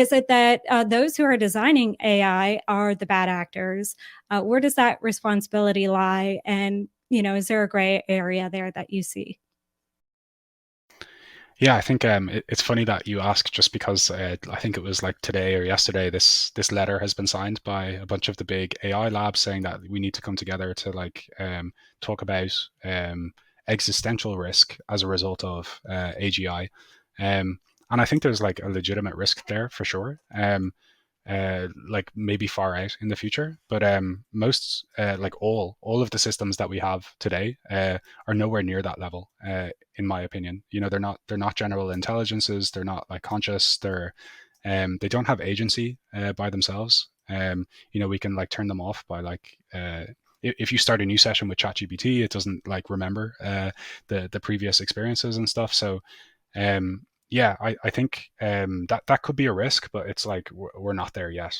Is it that those who are designing AI are the bad actors? Where does that responsibility lie? And, is there a gray area there that you see? Yeah, I think it's funny that you ask, just because I think it was like today or yesterday, this letter has been signed by a bunch of the big AI labs saying that we need to come together to talk about existential risk as a result of AGI. And I think there's like a legitimate risk there for sure. Like maybe far out in the future. But most, like all of the systems that we have today, are nowhere near that level, in my opinion. They're not general intelligences. They're not like conscious. They don't have agency by themselves. We can like turn them off by like. If you start a new session with ChatGPT, it doesn't like remember the previous experiences and stuff. So yeah, I think that could be a risk, but it's like we're not there yet.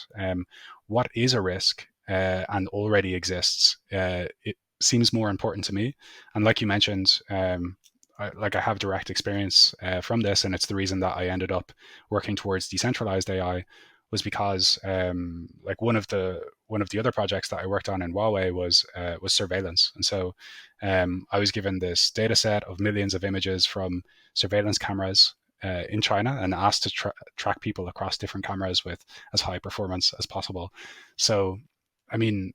What is a risk and already exists? It seems more important to me. And like you mentioned, I have direct experience from this, and it's the reason that I ended up working towards decentralized AI was because like one of the other projects that I worked on in Huawei was surveillance, and so I was given this data set of millions of images from surveillance cameras in China and asked to track people across different cameras with as high performance as possible. So, I mean,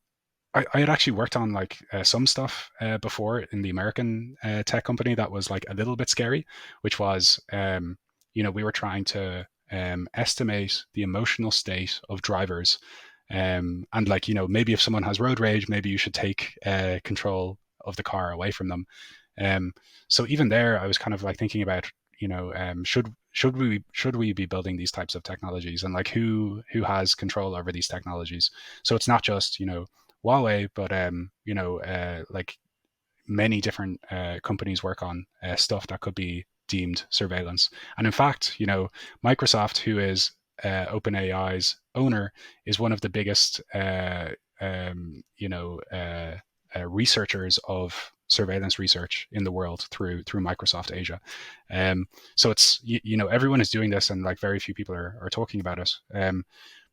I had actually worked on like some stuff before in the American tech company that was like a little bit scary, which was, we were trying to estimate the emotional state of drivers. And like, maybe if someone has road rage, maybe you should take control of the car away from them. Um, so even there, I was kind of like thinking about, should we be building these types of technologies, and like who has control over these technologies? So it's not just Huawei, but like many different companies work on stuff that could be deemed surveillance. And in fact, Microsoft, who is OpenAI's owner, is one of the biggest researchers of surveillance research in the world through Microsoft Asia. So it's everyone is doing this, and like very few people are talking about it.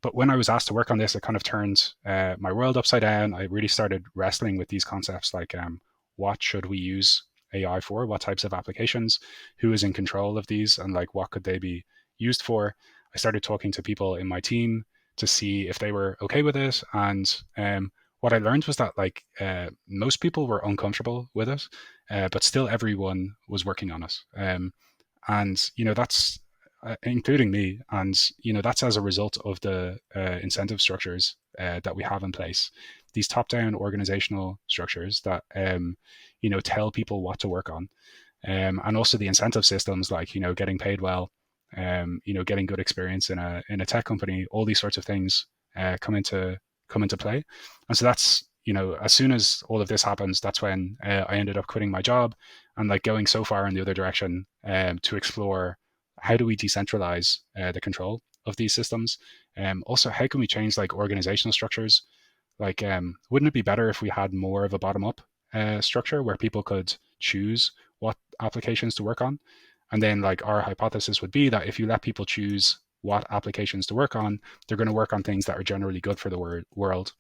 But when I was asked to work on this, it kind of turned my world upside down. I really started wrestling with these concepts like what should we use AI for? What types of applications? Who is in control of these? And like what could they be used for? I started talking to people in my team to see if they were okay with it. And what I learned was that like most people were uncomfortable with it, but still everyone was working on it. And that's including me, and that's as a result of the incentive structures that we have in place. These top-down organizational structures that tell people what to work on, and also the incentive systems like getting paid well, getting good experience in a tech company. All these sorts of things come into play, and so that's as soon as all of this happens, that's when I ended up quitting my job and like going so far in the other direction to explore how do we decentralize the control of these systems. Also, how can we change like organizational structures? Like, wouldn't it be better if we had more of a bottom up structure where people could choose what applications to work on? And then, like, our hypothesis would be that if you let people choose what applications to work on, they're going to work on things that are generally good for the world.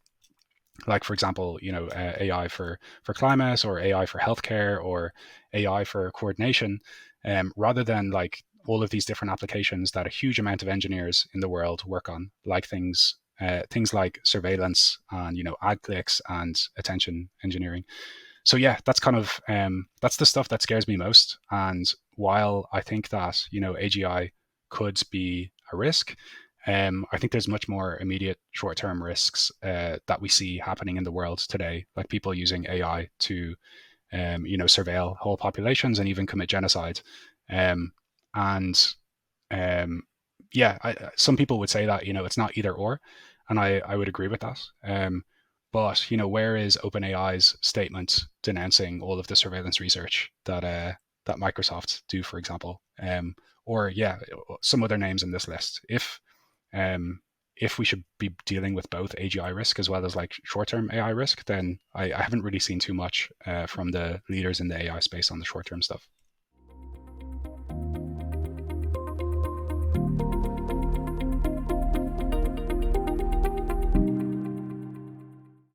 Like, for example, AI for climate, or AI for healthcare, or AI for coordination, rather than like all of these different applications that a huge amount of engineers in the world work on, like things like surveillance and ad clicks and attention engineering. So yeah, that's kind of that's the stuff that scares me most. And while I think that AGI could be a risk, I think there's much more immediate short-term risks that we see happening in the world today, like people using AI to surveil whole populations and even commit genocide. Um, and yeah, some people would say that it's not either or, and I would agree with that. But where is OpenAI's statement denouncing all of the surveillance research that Microsoft do, for example, or yeah, some other names in this list? Um, if we should be dealing with both AGI risk as well as like short-term AI risk, then I haven't really seen too much from the leaders in the AI space on the short-term stuff.